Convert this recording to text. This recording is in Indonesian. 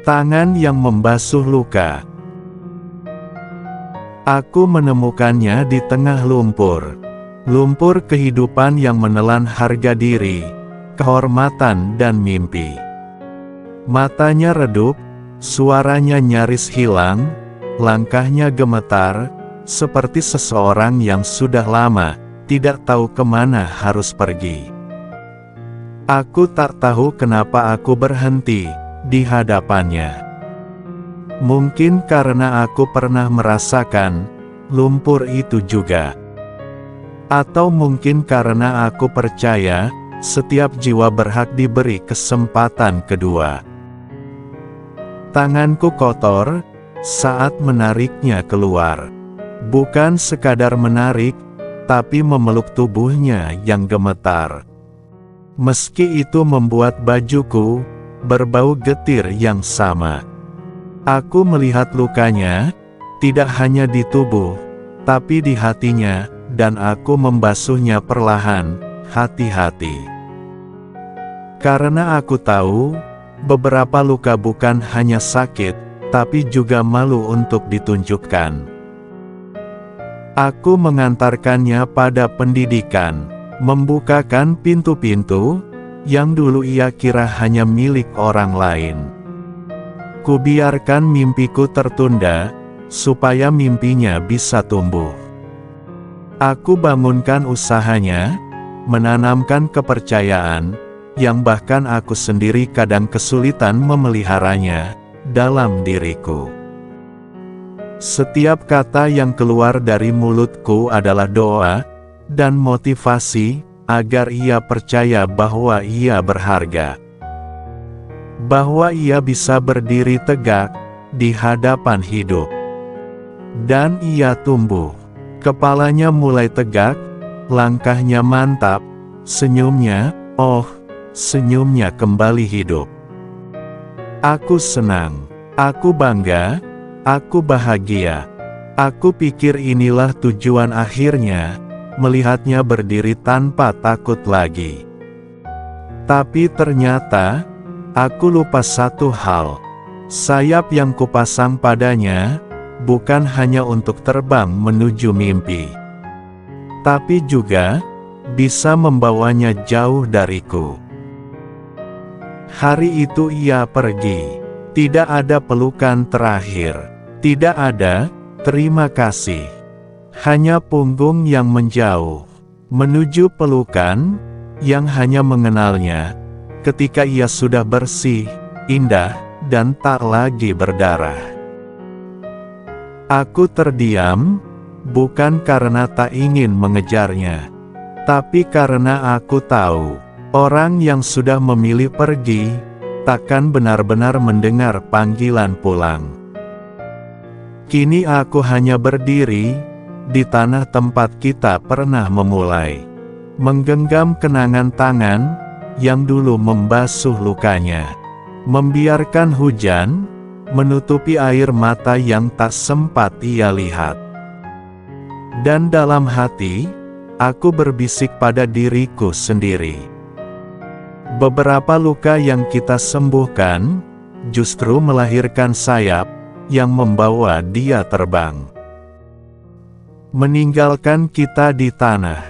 Tangan yang membasuh luka. Aku menemukannya di tengah lumpur. Lumpur kehidupan yang menelan harga diri, kehormatan dan mimpi. Matanya redup, suaranya nyaris hilang, langkahnya gemetar, seperti seseorang yang sudah lama tidak tahu kemana harus pergi. Aku tak tahu kenapa aku berhenti di hadapannya. Mungkin karena aku pernah merasakan lumpur itu juga. Atau mungkin karena aku percaya setiap jiwa berhak diberi kesempatan kedua. Tanganku kotor saat menariknya keluar. Bukan sekadar menarik, tapi memeluk tubuhnya yang gemetar. Meski itu membuat bajuku berbau getir yang sama. Aku melihat lukanya, tidak hanya di tubuh, tapi di hatinya, dan aku membasuhnya perlahan, hati-hati. Karena aku tahu, beberapa luka bukan hanya sakit, tapi juga malu untuk ditunjukkan. Aku mengantarkannya pada pendidikan, membukakan pintu-pintu yang dulu ia kira hanya milik orang lain. Kubiarkan mimpiku tertunda, supaya mimpinya bisa tumbuh. Aku bangunkan usahanya, menanamkan kepercayaan, yang bahkan aku sendiri kadang kesulitan memeliharanya, dalam diriku. Setiap kata yang keluar dari mulutku adalah doa, dan motivasi, agar ia percaya bahwa ia berharga. Bahwa ia bisa berdiri tegak, di hadapan hidup. Dan ia tumbuh. Kepalanya mulai tegak, langkahnya mantap, senyumnya, senyumnya kembali hidup. Aku senang, aku bangga, aku bahagia. Aku pikir inilah tujuan akhirnya, melihatnya berdiri tanpa takut lagi. Tapi ternyata, aku lupa satu hal. Sayap yang kupasang padanya, bukan hanya untuk terbang menuju mimpi, tapi juga bisa membawanya jauh dariku. Hari itu ia pergi. Tidak ada pelukan terakhir. Tidak ada terima kasih. Hanya punggung yang menjauh, menuju pelukan yang hanya mengenalnya ketika ia sudah bersih, indah, dan tak lagi berdarah. Aku terdiam, bukan karena tak ingin mengejarnya, tapi karena aku tahu, orang yang sudah memilih pergi, takkan benar-benar mendengar panggilan pulang. Kini aku hanya berdiri, di tanah tempat kita pernah memulai, menggenggam kenangan tangan, yang dulu membasuh lukanya, membiarkan hujan, menutupi air mata yang tak sempat ia lihat. Dan dalam hati, aku berbisik pada diriku sendiri. Beberapa luka yang kita sembuhkan, justru melahirkan sayap, yang membawa dia terbang. Meninggalkan kita di tanah.